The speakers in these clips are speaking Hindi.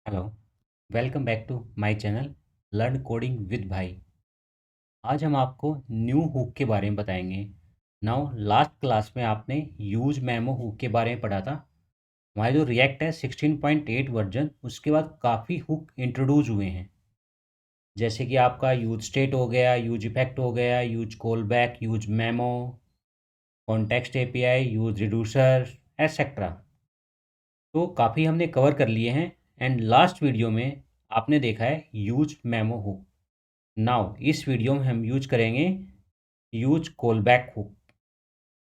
Hello, welcome back to my channel learn coding with भाई। आज हम आपको न्यू हुक के बारे में बताएंगे। नाउ लास्ट क्लास में आपने यूज मेमो हुक के बारे में पढ़ा था। हमारा जो रिएक्ट है 16.8 वर्जन, उसके बाद काफ़ी हुक इंट्रोड्यूस हुए हैं, जैसे कि आपका यूज स्टेट हो गया, यूज इफेक्ट हो गया, use call back, use memo, context API, use reducer etcetera. तो काफ़ी हमने कवर कर लिए हैं। एंड लास्ट वीडियो में आपने देखा है यूज मेमो हुक। नाउ इस वीडियो में हम यूज करेंगे use call back hook.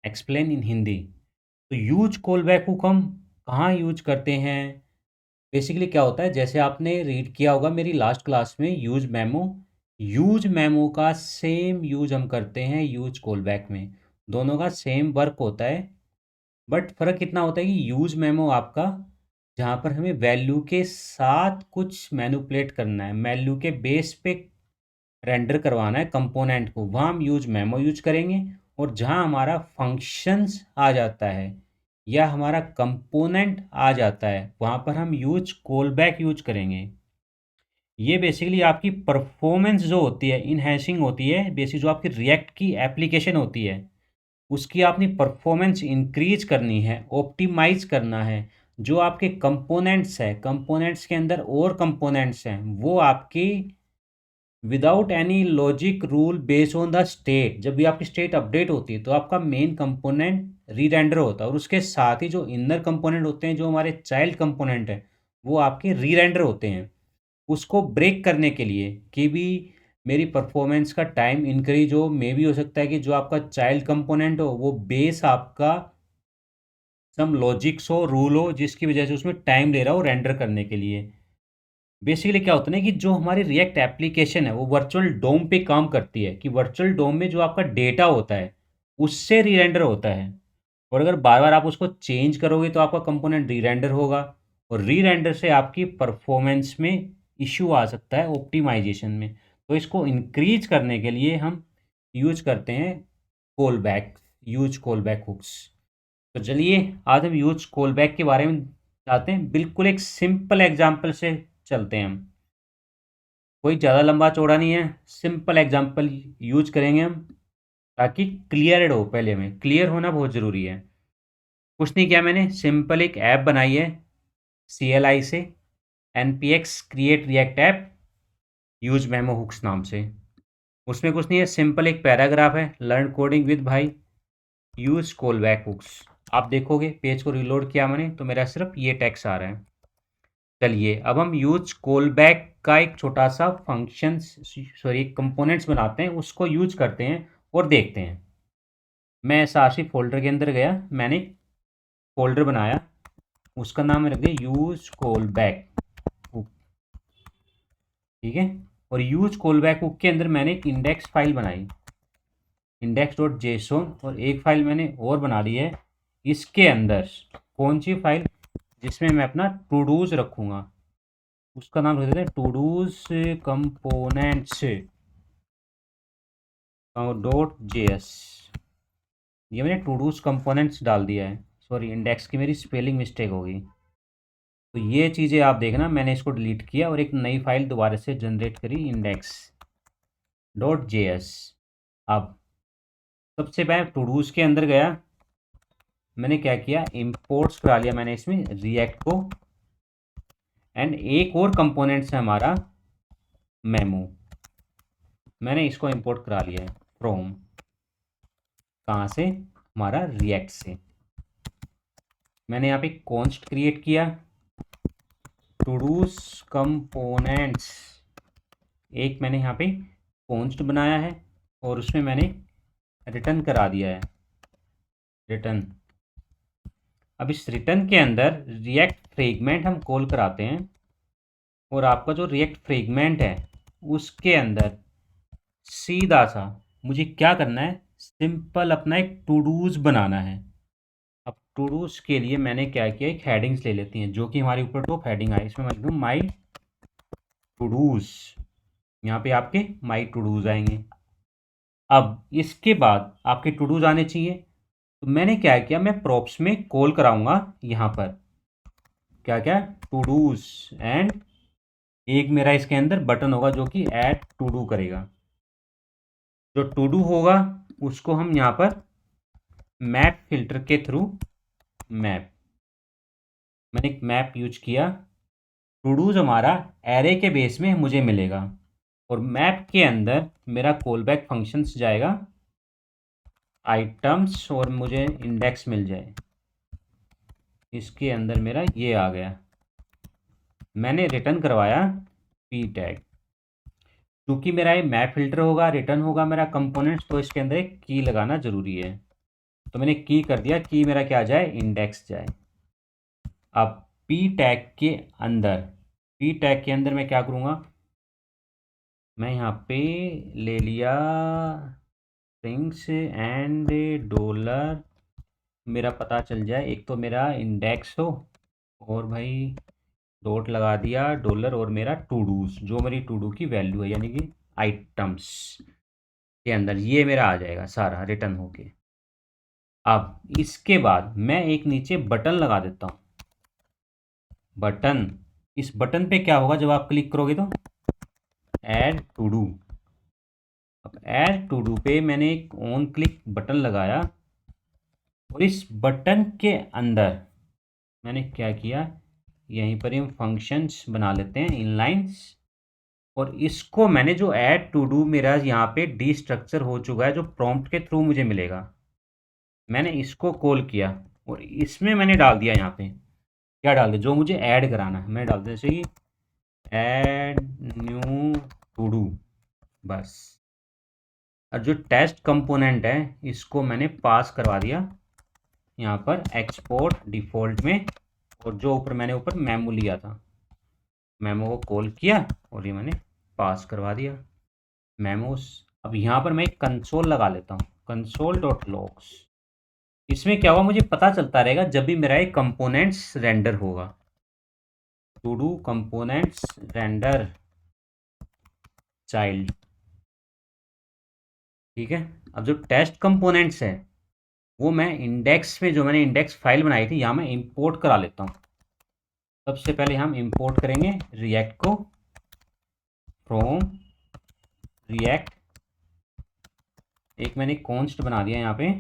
Explain in Hindi. तो यूज कॉल बैक हुक हम कहाँ यूज करते हैं? बेसिकली क्या होता है, जैसे आपने रीड किया होगा मेरी लास्ट क्लास में यूज मेमो का सेम यूज हम करते हैं यूज कॉल बैक में। दोनों का सेम वर्क होता है, बट फ़र्क कितना होता है कि यूज मेमो आपका जहाँ पर हमें वैल्यू के साथ कुछ मैनिपुलेट करना है, वैल्यू के बेस पे रेंडर करवाना है कंपोनेंट को, वहाँ हम यूज मेमो यूज करेंगे। और जहाँ हमारा फंक्शंस आ जाता है या हमारा कंपोनेंट आ जाता है, वहाँ पर हम यूज कॉल बैक यूज करेंगे। ये बेसिकली आपकी परफॉर्मेंस जो होती है, इनहेंसिंग होती है। बेसिक जो आपकी रिएक्ट की एप्लीकेशन होती है, उसकी अपनी परफॉर्मेंस इंक्रीज करनी है, ऑप्टिमाइज करना है। जो आपके कंपोनेंट्स हैं, कंपोनेंट्स के अंदर और कंपोनेंट्स हैं, वो आपकी without any logic rule based on the state, जब भी आपकी स्टेट अपडेट होती है तो आपका मेन कंपोनेंट री रेंडर होता है, और उसके साथ ही जो इनर कंपोनेंट होते हैं, जो हमारे चाइल्ड कंपोनेंट हैं, वो आपके री रेंडर होते हैं। उसको ब्रेक करने के लिए कि भी मेरी परफॉर्मेंस का टाइम इंक्रीज हो, मे भी हो सकता है कि जो आपका चाइल्ड कंपोनेंट हो वो बेस आपका सम लॉजिक्स हो, रूल हो, जिसकी वजह से उसमें टाइम ले रहा हो रेंडर करने के लिए। बेसिकली क्या होता है ना कि जो हमारी रिएक्ट एप्लीकेशन है वो वर्चुअल डोम पे काम करती है, कि वर्चुअल डोम में जो आपका डेटा होता है उससे री रेंडर होता है। और अगर बार बार आप उसको चेंज करोगे तो आपका कंपोनेंट री रेंडर होगा, और री रेंडर से आपकी परफॉर्मेंस में इश्यू आ सकता है, ऑप्टिमाइजेशन में। तो इसको इंक्रीज करने के लिए हम यूज करते हैं call back, use call back hooks. तो चलिए आज हम यूज कॉल बैक के बारे में चाहते हैं, बिल्कुल एक सिंपल एग्जाम्पल से चलते हैं हम। कोई ज़्यादा लंबा चौड़ा नहीं है, सिंपल एग्जाम्पल यूज करेंगे हम, ताकि क्लियर हो। पहले में क्लियर होना बहुत ज़रूरी है। कुछ नहीं किया मैंने, सिंपल एक ऐप बनाई है CLI से, NPX create react app use memo hooks नाम से। उसमें कुछ नहीं है, सिंपल एक पैराग्राफ है, लर्न कोडिंग विद भाई यूज कॉल बैक हुक्स। आप देखोगे पेज को रिलोड किया मैंने तो मेरा सिर्फ ये टेक्स्ट आ रहा है। चलिए अब हम यूज कॉल बैक का एक छोटा सा फंक्शन, सॉरी कंपोनेंट्स बनाते हैं, उसको यूज करते हैं और देखते हैं। मैं सारसी फोल्डर के अंदर गया, मैंने फोल्डर बनाया, उसका नाम रख दिया यूज कॉल बैक हुक। ठीक है, और यूज कॉल बैक हुक के अंदर मैंने एक इंडेक्स फाइल बनाई, index.json, और एक फाइल मैंने और बना ली है इसके अंदर। कौन सी फाइल? जिसमें मैं अपना टू डूज रखूँगा, उसका नाम रख देते हैं टू डूज कंपोनेंट्स .js। ये मैंने टू डूज कंपोनेंट्स डाल दिया है, सॉरी इंडेक्स की मेरी स्पेलिंग मिस्टेक होगी। तो ये चीज़ें आप देखना, मैंने इसको डिलीट किया और एक नई फाइल दोबारा से जनरेट करी index.js। अब सबसे पहले टू डूज के अंदर गया, मैंने क्या किया, इंपोर्ट्स करा लिया मैंने इसमें रिएक्ट को, एंड एक और कंपोनेंट्स है हमारा मेमो, मैंने इसको इंपोर्ट करा लिया है फ्रॉम, कहाँ से, हमारा रिएक्ट से। मैंने यहाँ पे कॉन्स्ट क्रिएट किया, टू डूज कंपोनेंट्स, एक मैंने यहाँ पे कॉन्स्ट बनाया है, और उसमें मैंने रिटर्न करा दिया है रिटर्न। अब इस रिटर्न के अंदर रिएक्ट फ्रेगमेंट हम कॉल कराते हैं, और आपका जो रिएक्ट फ्रेगमेंट है उसके अंदर सीधा सा मुझे क्या करना है, सिंपल अपना एक टू डूज बनाना है। अब टू डूज के लिए मैंने क्या किया, एक हेडिंग्स ले लेती हैं जो कि हमारे ऊपर टॉप हेडिंग आए, इसमें मैं लिख दूँ माई टू डूज। यहाँ पे आपके माई टू डूज आएंगे। अब इसके बाद आपके टू डूज आने चाहिए, तो मैंने क्या किया, मैं प्रॉप्स में कॉल कराऊंगा यहाँ पर क्या क्या, टू डूज, एंड एक मेरा इसके अंदर बटन होगा जो कि ऐड टू डू करेगा। जो टू डू होगा उसको हम यहाँ पर मैप फिल्टर के थ्रू, मैप, मैंने एक मैप यूज किया। टू डूज हमारा एरे के बेस में मुझे मिलेगा, और मैप के अंदर मेरा कॉल बैक फंक्शंस जाएगा आइटम्स, और मुझे इंडेक्स मिल जाए। इसके अंदर मेरा ये आ गया, मैंने रिटर्न करवाया पी टैग। क्योंकि मेरा ये मैप फिल्टर होगा, रिटर्न होगा मेरा कंपोनेंट्स, तो इसके अंदर एक की लगाना ज़रूरी है। तो मैंने की कर दिया, की मेरा क्या जाए, इंडेक्स जाए। अब पी टैग के अंदर, पी टैग के अंदर मैं क्या करूँगा, मैं यहाँ पे ले लिया स्ट्रिंग्स एंड डॉलर, मेरा पता चल जाए, एक तो मेरा इंडेक्स हो, और भाई डॉट लगा दिया डॉलर, और मेरा टू डूज, जो मेरी टू डू की वैल्यू है, यानी कि आइटम्स के अंदर ये मेरा आ जाएगा सारा रिटर्न होके। अब इसके बाद मैं एक नीचे बटन लगा देता हूँ, बटन। इस बटन पे क्या होगा जब आप क्लिक करोगे, तो ऐड टू डू। अब ऐड टू डू पे मैंने एक ऑन क्लिक बटन लगाया, और इस बटन के अंदर मैंने क्या किया, यहीं पर हम फंक्शंस बना लेते हैं इनलाइंस, और इसको मैंने जो ऐड टू डू मेरा यहाँ पे डी स्ट्रक्चर हो चुका है, जो प्रॉम्प्ट के थ्रू मुझे मिलेगा, मैंने इसको कॉल किया, और इसमें मैंने डाल दिया यहाँ पे, क्या डाल दिया, जो मुझे ऐड कराना है मैं डाल दिया, जैसे कि ऐड न्यू टू डू, बस। और जो टेस्ट कंपोनेंट है इसको मैंने पास करवा दिया यहाँ पर एक्सपोर्ट डिफ़ॉल्ट में, और जो ऊपर मैंने ऊपर मेमो लिया था, मेमो को कॉल किया, और ये मैंने पास करवा दिया मेमोस। अब यहाँ पर मैं एक कंसोल लगा लेता हूँ, कंसोल डॉट लॉग्स। इसमें क्या होगा, मुझे पता चलता रहेगा जब भी मेरा एक कंपोनेंट्स रेंडर होगा, to do components render child, ठीक है। अब जो टेस्ट कंपोनेंट्स है वो मैं इंडेक्स में, जो मैंने इंडेक्स फाइल बनाई थी, यहाँ मैं इंपोर्ट करा लेता हूँ। सबसे पहले हम इंपोर्ट करेंगे रिएक्ट को फ्रॉम रिएक्ट, एक मैंने कॉन्स्ट बना दिया यहाँ पे,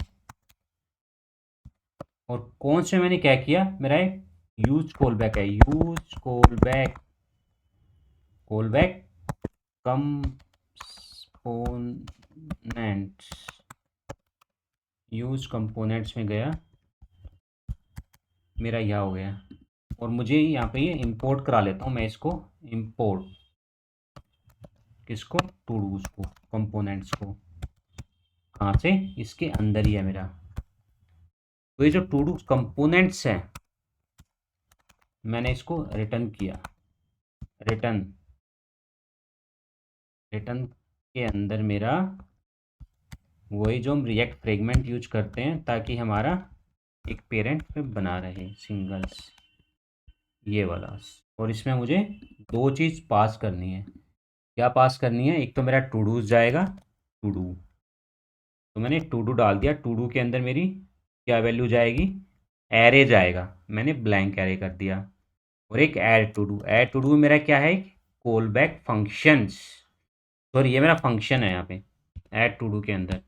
और कॉन्स्ट में मैंने क्या किया, मेरा एक यूज कॉल बैक है, use call back, call back components, use components में गया, मेरा यह हो गया, और मुझे यहाँ पे ये इंपोर्ट करा लेता हूँ मैं इसको, इंपोर्ट किसको, टू डूज को, कंपोनेंट्स को, कहाँ से, इसके अंदर ही है मेरा। तो ये जो टू डू कंपोनेंट्स हैं मैंने इसको रिटर्न किया, रिटर्न, रिटर्न के अंदर मेरा वही जो हम रिएक्ट फ्रेगमेंट यूज करते हैं ताकि हमारा एक पेरेंट पे बना रहे सिंगल्स, ये वाला। और इसमें मुझे दो चीज़ पास करनी है, क्या पास करनी है, एक तो मेरा टू डूज जाएगा, टू डू, तो मैंने टू डू डाल दिया, टू डू के अंदर मेरी क्या वैल्यू जाएगी, एरे जाएगा, मैंने ब्लैंक एरे कर दिया। और एक add to do, add to do मेरा क्या है, कॉल बैक फंक्शंस, और ये मेरा फंक्शन है यहाँ पे ऐड टू डू के अंदर।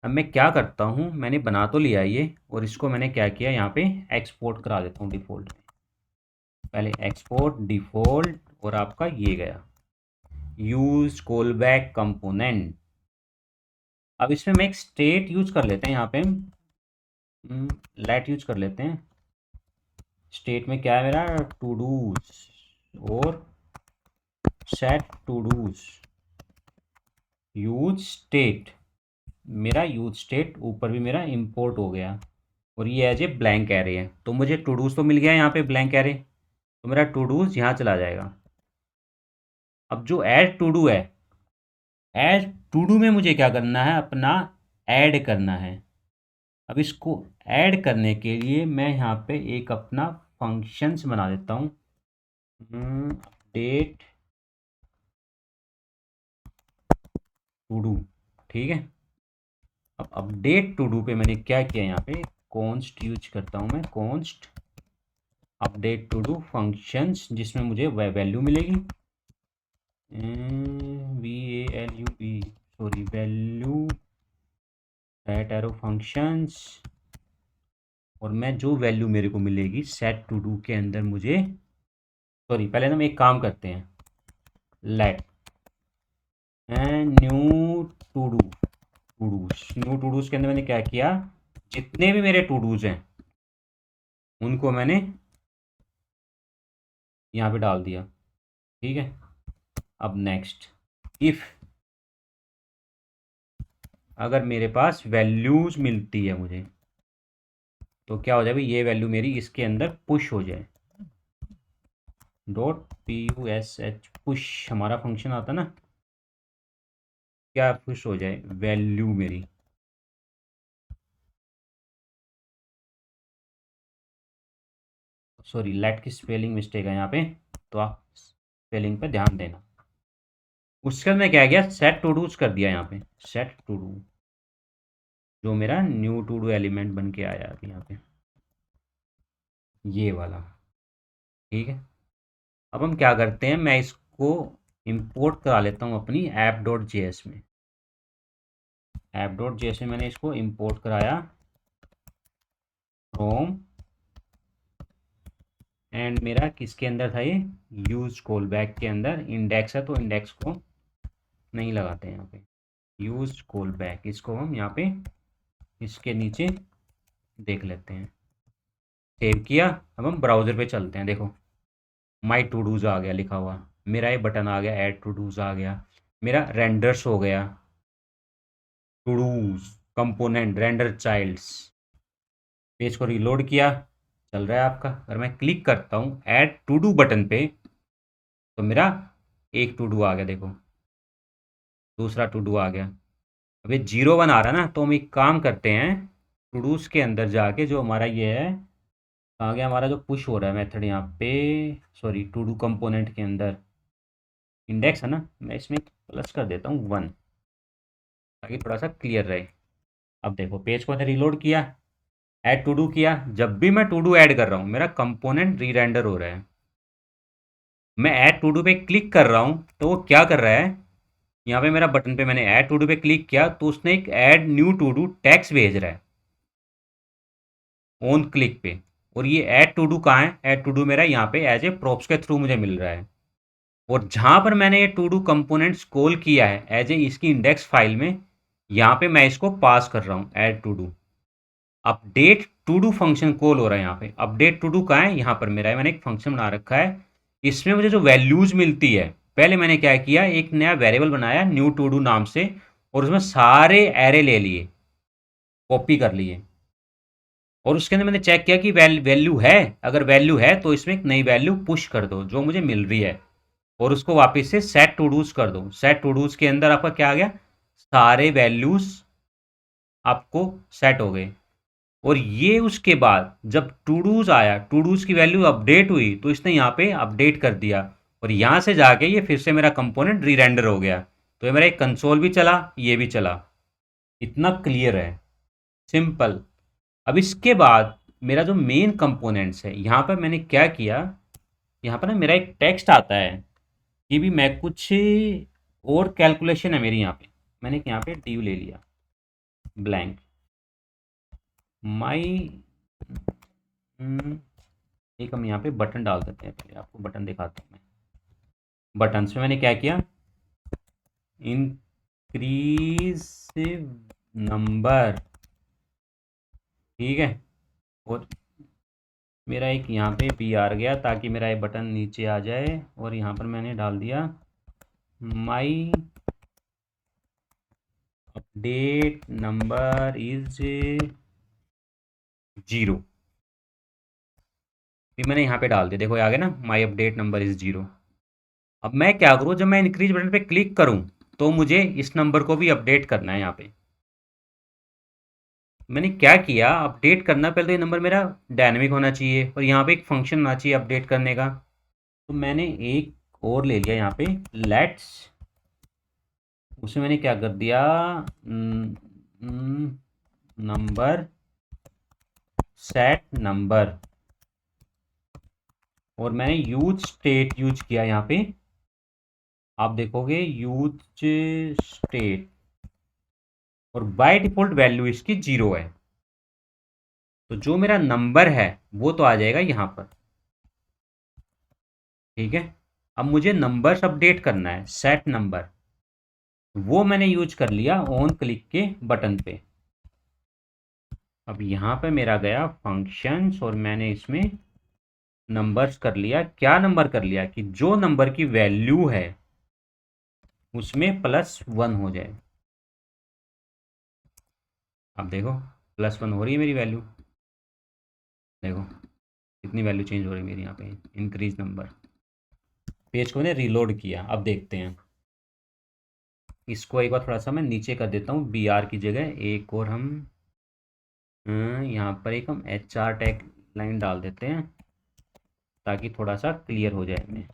अब मैं क्या करता हूँ, मैंने बना तो लिया ये, और इसको मैंने क्या किया, यहाँ पे एक्सपोर्ट करा देता हूँ डिफ़ॉल्ट में, पहले एक्सपोर्ट डिफ़ॉल्ट, और आपका ये गया यूज कॉल बैक कंपोनेंट। अब इसमें मैं एक स्टेट यूज कर लेते हैं, यहाँ पे लेट यूज कर लेते हैं। स्टेट में क्या है मेरा, टू डूज, और set to dos use state, मेरा यूज स्टेट ऊपर भी मेरा इंपोर्ट हो गया, और ये एज ए ब्लैंक एरे है, तो मुझे टू डूज तो मिल गया यहाँ पे ब्लैंक एरे, तो मेरा टू डूज यहाँ चला जाएगा। अब जो ऐड टू डू है, ऐड टू डू में मुझे क्या करना है, अपना ऐड करना है। अब इसको ऐड करने के लिए मैं यहाँ पे एक अपना फंक्शंस बना देता हूँ, अपडेट टू डू, ठीक है। अब अपडेट टू डू पे मैंने क्या किया, यहाँ पे कॉन्स्ट यूज करता हूँ मैं, const update to do functions, जिसमें मुझे वैल्यू मिलेगी, VALUE, sorry, value set arrow functions. और मैं जो वैल्यू मेरे को मिलेगी सेट टू डू के अंदर मुझे, सॉरी, पहले हम एक काम करते हैं, let and new to do, new to dos के अंदर मैंने क्या किया, जितने भी मेरे टू डूज हैं उनको मैंने यहाँ पे डाल दिया। ठीक है, अब नेक्स्ट, इफ अगर मेरे पास वैल्यूज मिलती है मुझे, तो क्या हो जाए भाई, ये वैल्यू मेरी इसके अंदर पुश हो जाए। .push पुश हमारा फंक्शन आता ना, क्या पुश हो जाए, वैल्यू मेरी, सॉरी, लेट की स्पेलिंग मिस्टेक है यहाँ पे, तो आप स्पेलिंग पे ध्यान देना। उसके बाद मैं क्या किया, सेट टू डूज कर दिया यहाँ पे, सेट टू डू, जो मेरा न्यू टू डू एलिमेंट बन के आया अभी यहाँ पे, ये वाला। ठीक है, अब हम क्या करते हैं, मैं इसको इंपोर्ट करा लेता हूँ अपनी app.js में। app.js में मैंने इसको इंपोर्ट कराया फ्रॉम, एंड मेरा किसके अंदर था ये, यूज कॉल बैक के अंदर। इंडेक्स है तो इंडेक्स को नहीं लगाते हैं यहाँ पे, यूज कॉल बैक, इसको हम यहाँ पे इसके नीचे देख लेते हैं। सेव किया, अब हम ब्राउज़र पे चलते हैं। देखो, माई टू डूज आ गया लिखा हुआ, मेरा ये बटन आ गया, ऐड टू डूज आ गया, मेरा रेंडर्स हो गया, to dos component render childs. Page को रीलोड किया, चल रहा है आपका। अगर मैं क्लिक करता हूँ ऐड टू डू बटन पे, तो मेरा एक टू डू आ गया, देखो, दूसरा टू डू आ गया। अब ये 0 1 आ रहा है ना, तो हम एक काम करते हैं, टू डूज के अंदर जाके जो हमारा ये है, आ गया हमारा जो पुश हो रहा है मेथड यहाँ पे, सॉरी, टू डू कंपोनेंट के अंदर इंडेक्स है ना, मैं इसमें प्लस कर देता हूँ 1, ताकि थोड़ा सा क्लियर रहे। अब देखो, पेज को मैंने रीलोड किया, ऐड टू डू किया, जब भी मैं टू डू ऐड कर रहा हूँ मेरा कंपोनेंट री रेंडर हो रहा है। मैं ऐड टू डू पे क्लिक कर रहा हूँ तो वो क्या कर रहा है, यहाँ पे मेरा बटन पे मैंने ऐड टू डू पे क्लिक किया तो उसने एक add new to do text भेज रहा है ऑन क्लिक पे। और ये ऐड टू डू कहाँ है, ऐड टू डू मेरा यहाँ पे एज ए प्रॉप्स के थ्रू मुझे मिल रहा है। और जहाँ पर मैंने ये टू डू कंपोनेंट्स कॉल किया है एज ए इसकी इंडेक्स फाइल में, यहाँ पे मैं इसको पास कर रहा हूँ add to do. Update to do function call हो रहा है यहाँ पे। अपडेट टू डू कहाँ है, यहाँ पर मेरा है, मैंने एक फंक्शन बना रखा है, इसमें मुझे जो वैल्यूज मिलती है, पहले मैंने क्या किया, एक नया वेरिएबल बनाया न्यू टू डू नाम से, और उसमें सारे एरे ले लिए, कॉपी कर लिए, और उसके अंदर मैंने चेक किया कि वैल्यू है, अगर वैल्यू है तो इसमें एक नई वैल्यू पुश कर दो जो मुझे मिल रही है, और उसको वापस से सेट टू डूज कर दो। सेट टू डूज के अंदर आपका क्या आ गया, सारे वैल्यूज आपको सेट हो गए। और ये उसके बाद जब टू डूज आया, टू डूज की वैल्यू अपडेट हुई, तो इसने यहाँ पे अपडेट कर दिया, और यहाँ से जाके ये फिर से मेरा कंपोनेंट री रेंडर हो गया। तो ये मेरा एक कंसोल भी चला, ये भी चला। इतना क्लियर है, सिंपल। अब इसके बाद मेरा जो मेन कंपोनेंट्स है, यहाँ पर मैंने क्या किया, यहाँ पर ना मेरा एक टेक्स्ट आता है, ये भी मैं कुछ और कैलकुलेशन है मेरी यहाँ पे, मैंने यहाँ पे ड्यू ले लिया, ब्लैंक माई, एक हम यहाँ पे बटन डाल देते हैं, पहले आपको बटन दिखाता हूँ मैं। बटन में मैंने क्या किया, इंक्रीजिव नंबर, ठीक है, और मेरा एक यहाँ पे पी आर गया ताकि मेरा ये बटन नीचे आ जाए, और यहाँ पर मैंने डाल दिया माई अपडेट नंबर इज 0। फिर मैंने यहाँ पे डाल दिया, देखो ये आ गया ना, माई अपडेट नंबर इज 0। अब मैं क्या करूँ, जब मैं इंक्रीज बटन पे क्लिक करूँ तो मुझे इस नंबर को भी अपडेट करना है। यहाँ पे मैंने क्या किया, अपडेट करना, पहले तो ये नंबर मेरा डायनेमिक होना चाहिए, और यहाँ पे एक फंक्शन होना चाहिए अपडेट करने का। तो मैंने एक और ले लिया यहाँ पे, लेट्स, उसमें मैंने क्या कर दिया, नंबर, सेट नंबर, और मैंने यूज स्टेट यूज किया यहाँ पे। आप देखोगे यूज स्टेट, और बाय डिफ़ॉल्ट वैल्यू इसकी 0 है। तो जो मेरा नंबर है वो तो आ जाएगा यहाँ पर, ठीक है। अब मुझे नंबर्स अपडेट करना है, सेट नंबर, वो मैंने यूज कर लिया ऑन क्लिक के बटन पे। अब यहाँ पे मेरा गया फंक्शंस और मैंने इसमें नंबर्स कर लिया। क्या नंबर कर लिया कि जो नंबर की वैल्यू है उसमें +1 हो जाए। अब देखो +1 हो रही है मेरी वैल्यू, देखो कितनी वैल्यू चेंज हो रही है मेरी यहाँ पे, इंक्रीज नंबर। पेज को मैंने रीलोड किया, अब देखते हैं। इसको एक बार थोड़ा सा मैं नीचे कर देता हूँ, BR की जगह एक और हम यहाँ पर एक हम HR टैग लाइन डाल देते हैं ताकि थोड़ा सा क्लियर हो जाए हमें,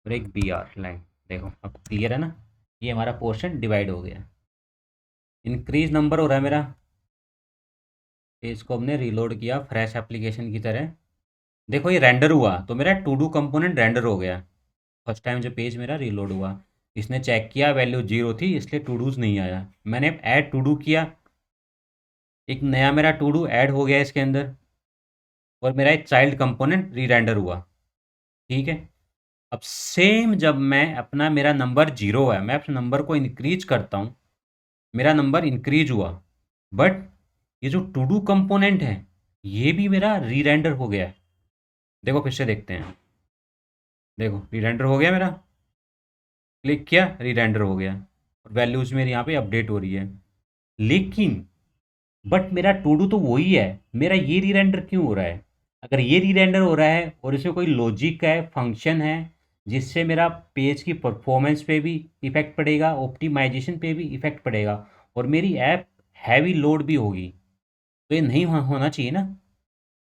और एक BR लाइन। देखो अब क्लियर है ना, ये हमारा पोर्शन डिवाइड हो गया, इंक्रीज नंबर हो रहा है मेरा। पेज को हमने रीलोड किया फ्रेश एप्लीकेशन की तरह। देखो ये रेंडर हुआ तो मेरा टू डू कंपोनेंट रेंडर हो गया। फर्स्ट टाइम जो पेज मेरा रीलोड हुआ, इसने चेक किया वैल्यू 0 थी इसलिए टू डूज नहीं आया। मैंने ऐड टू डू किया, एक नया मेरा टू डू ऐड हो गया इसके अंदर, और मेरा एक चाइल्ड कंपोनेंट री रेंडर हुआ, ठीक है। अब सेम जब मैं अपना, मेरा नंबर 0 है, मैं अपने नंबर को इंक्रीज करता हूँ, मेरा नंबर इंक्रीज हुआ, बट ये जो टू डू कंपोनेंट है ये भी मेरा री रेंडर हो गया है। देखो फिर से देखते हैं, देखो री रेंडर हो गया मेरा, क्लिक किया री रेंडर हो गया, और वैल्यूज़ मेरी यहाँ पे अपडेट हो रही है। लेकिन बट मेरा टू डू तो वही है, मेरा ये री रेंडर क्यों हो रहा है? अगर ये री रेंडर हो रहा है और इसमें कोई लॉजिक है, फंक्शन है, जिससे मेरा पेज की परफॉर्मेंस पे भी इफ़ेक्ट पड़ेगा, ऑप्टिमाइजेशन पे भी इफ़ेक्ट पड़ेगा, और मेरी ऐप हैवी लोड भी होगी, तो ये नहीं होना चाहिए ना।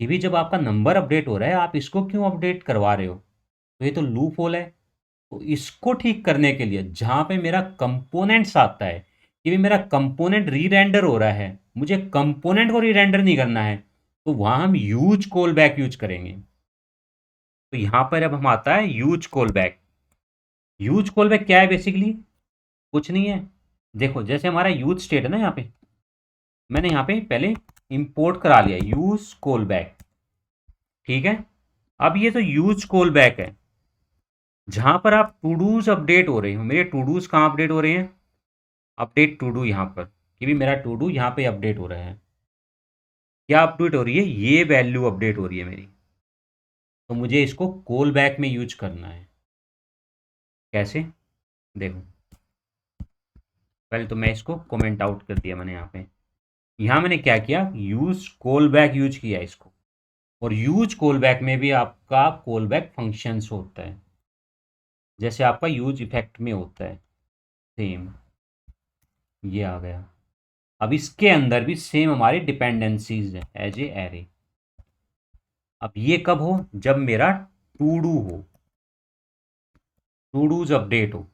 ये भी जब आपका नंबर अपडेट हो रहा है, आप इसको क्यों अपडेट करवा रहे हो? तो ये तो लूप होल है। तो इसको ठीक करने के लिए जहाँ पे मेरा कंपोनेंट्स आता है, कि भी मेरा कंपोनेंट री रेंडर हो रहा है, मुझे कंपोनेंट को री रेंडर नहीं करना है, तो वहाँ हम यूज कॉल बैक यूज करेंगे। तो यहाँ पर अब हम आता है use call back. Use call back क्या है बेसिकली? कुछ नहीं है। देखो जैसे हमारा यूज स्टेट है ना, यहाँ पे मैंने यहाँ पे पहले इंपोर्ट करा लिया यूज कॉल बैक, ठीक है। अब ये तो यूज कॉल बैक है जहाँ पर आप टू डूज अपडेट हो रहे हो। मेरे टू डूज कहाँ अपडेट हो रहे हैं? अपडेट टू डू यहाँ पर, कि भी मेरा टू डू यहाँ पे अपडेट हो रहा है। क्या अपडेट हो रही है? ये वैल्यू अपडेट हो रही है मेरी। तो मुझे इसको कॉल बैक में यूज करना है। कैसे? देखो पहले तो मैं इसको कमेंट आउट कर दिया मैंने यहाँ पे। यहाँ मैंने क्या किया, यूज कॉल बैक यूज किया इसको। और यूज कॉल बैक में भी आपका कॉल बैक फंक्शंस होता है, जैसे आपका यूज इफेक्ट में होता है सेम। ये आ गया। अब इसके अंदर भी सेम हमारी डिपेंडेंसीज है एज ए एरे। अब ये कब हो? जब मेरा टू डू हो, टू डूज अपडेट हो।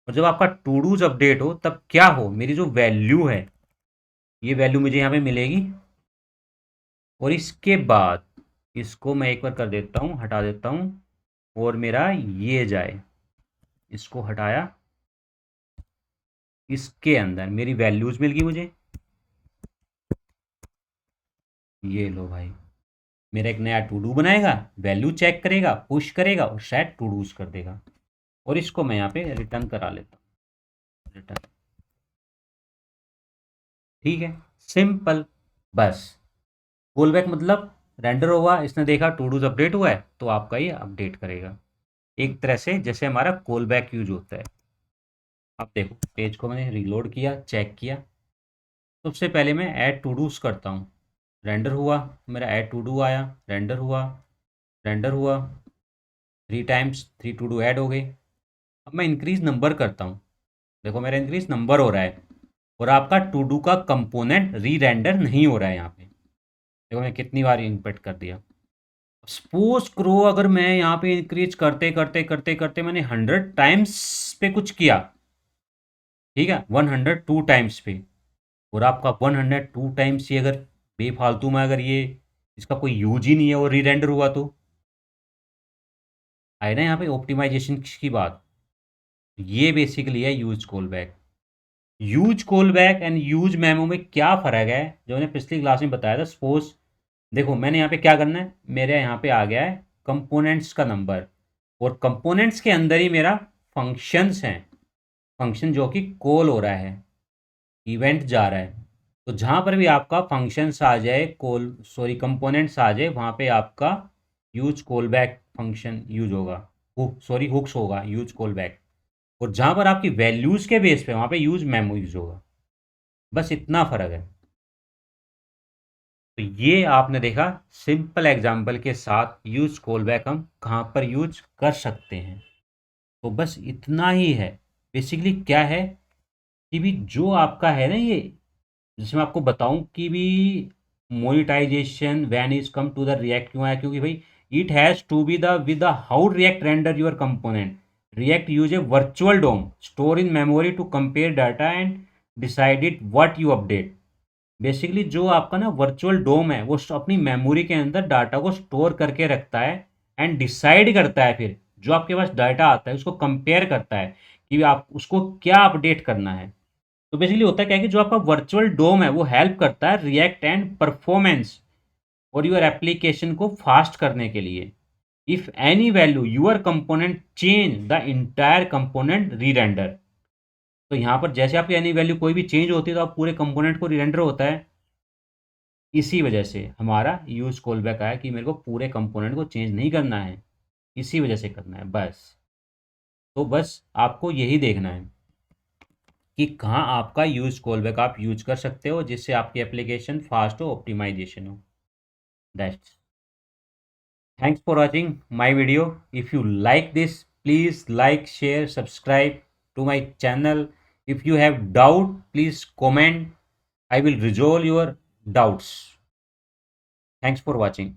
और जब आपका टू डूज अपडेट हो तब क्या हो, मेरी जो वैल्यू है ये वैल्यू मुझे यहाँ पे मिलेगी। और इसके बाद इसको मैं एक बार कर देता हूँ, हटा देता हूँ, और मेरा ये जाए, इसको हटाया, इसके अंदर मेरी वैल्यूज मिल गई मुझे। ये लो भाई, मेरा एक नया टू डू बनाएगा, वैल्यू चेक करेगा, पुश करेगा और शायद टू डूज कर देगा। और इसको मैं यहाँ पे रिटर्न करा लेता हूँ, रिटर्न, ठीक है, सिंपल। बस कॉल बैक मतलब रेंडर हुआ, इसने देखा टू डूज अपडेट हुआ है तो आपका ये अपडेट करेगा, एक तरह से जैसे हमारा कॉल बैक यूज होता है। अब देखो पेज को मैंने रीलोड किया, चेक किया। सबसे पहले मैं ऐड टू डूज करता हूँ, रेंडर हुआ, मेरा ऐड टू डू आया, रेंडर हुआ, रेंडर हुआ, 3 टाइम्स 3 टू डू ऐड हो गए। अब मैं इंक्रीज नंबर करता हूँ, देखो मेरा इंक्रीज नंबर हो रहा है, और आपका टू डू का कंपोनेंट री रेंडर नहीं हो रहा है यहाँ पे। देखो मैं कितनी बार इनपुट कर दिया। सपोज करो अगर मैं यहाँ पे इंक्रीज करते करते करते करते मैंने 100 टाइम्स पे कुछ किया, ठीक है, 102 टाइम्स पे, और आपका 102 टाइम्स ही अगर बेफालतू में, अगर ये इसका कोई यूज ही नहीं है और री रेंडर हुआ, तो आए ना यहाँ पे ऑप्टिमाइजेशन की बात। ये बेसिकली है use call back. Use call back and use memo में क्या फ़र्क है, जो मैंने पिछली क्लास में बताया था। सपोज देखो मैंने यहाँ पे क्या करना है, मेरे यहाँ पे आ गया है कंपोनेंट्स का नंबर, और कंपोनेंट्स के अंदर ही मेरा फंक्शंस हैं, फंक्शन जो कि कॉल हो रहा है, इवेंट जा रहा है। तो जहाँ पर भी आपका फंक्शंस आ जाए, कॉल सॉरी कंपोनेंट्स आ जाए, वहाँ पे आपका use call back function use होगा, हुक्स होगा यूज कॉल बैक। और जहाँ पर आपकी वैल्यूज़ के बेस पे, वहाँ पे यूज मेमो यूज होगा। बस इतना फ़र्क है। तो ये आपने देखा सिंपल एग्जांपल के साथ यूज कॉल बैक हम कहाँ पर यूज कर सकते हैं। तो बस इतना ही है। बेसिकली क्या है कि भी जो आपका है ना ये, जैसे मैं आपको बताऊं कि भी memoization when is come to the react क्यों आया, क्योंकि भाई it has to be the with the how react render your component. React use a virtual DOM store in memory to compare data and decide it what you update. Basically जो आपका ना वर्चुअल डोम है वो अपनी मेमोरी के अंदर डाटा को स्टोर करके रखता है एंड डिसाइड करता है, फिर जो आपके पास डाटा आता है उसको कंपेयर करता है कि आप उसको क्या अपडेट करना है। तो बेसिकली होता क्या है कि जो आपका वर्चुअल डोम है वो हेल्प करता है रिएक्ट एंड परफॉर्मेंस और यूर एप्लीकेशन को फास्ट करने के लिए। If any value your component change the entire component rerender. तो यहाँ पर जैसे आपकी एनी वैल्यू कोई भी चेंज होती है तो आप पूरे कंपोनेंट को री रेंडर होता है। इसी वजह से हमारा यूज कॉल बैक आया कि मेरे को पूरे कंपोनेंट को चेंज नहीं करना है, इसी वजह से करना है बस। तो बस आपको यही देखना है कि कहाँ आपका यूज कॉल बैक आप यूज कर सकते हो जिससे आपकी एप्लीकेशन फास्ट हो, ऑप्टिमाइजेशन हो। That's. Thanks for watching my video. If you like this please like share subscribe to my channel. If you have doubt please comment, I will resolve your doubts. Thanks for watching.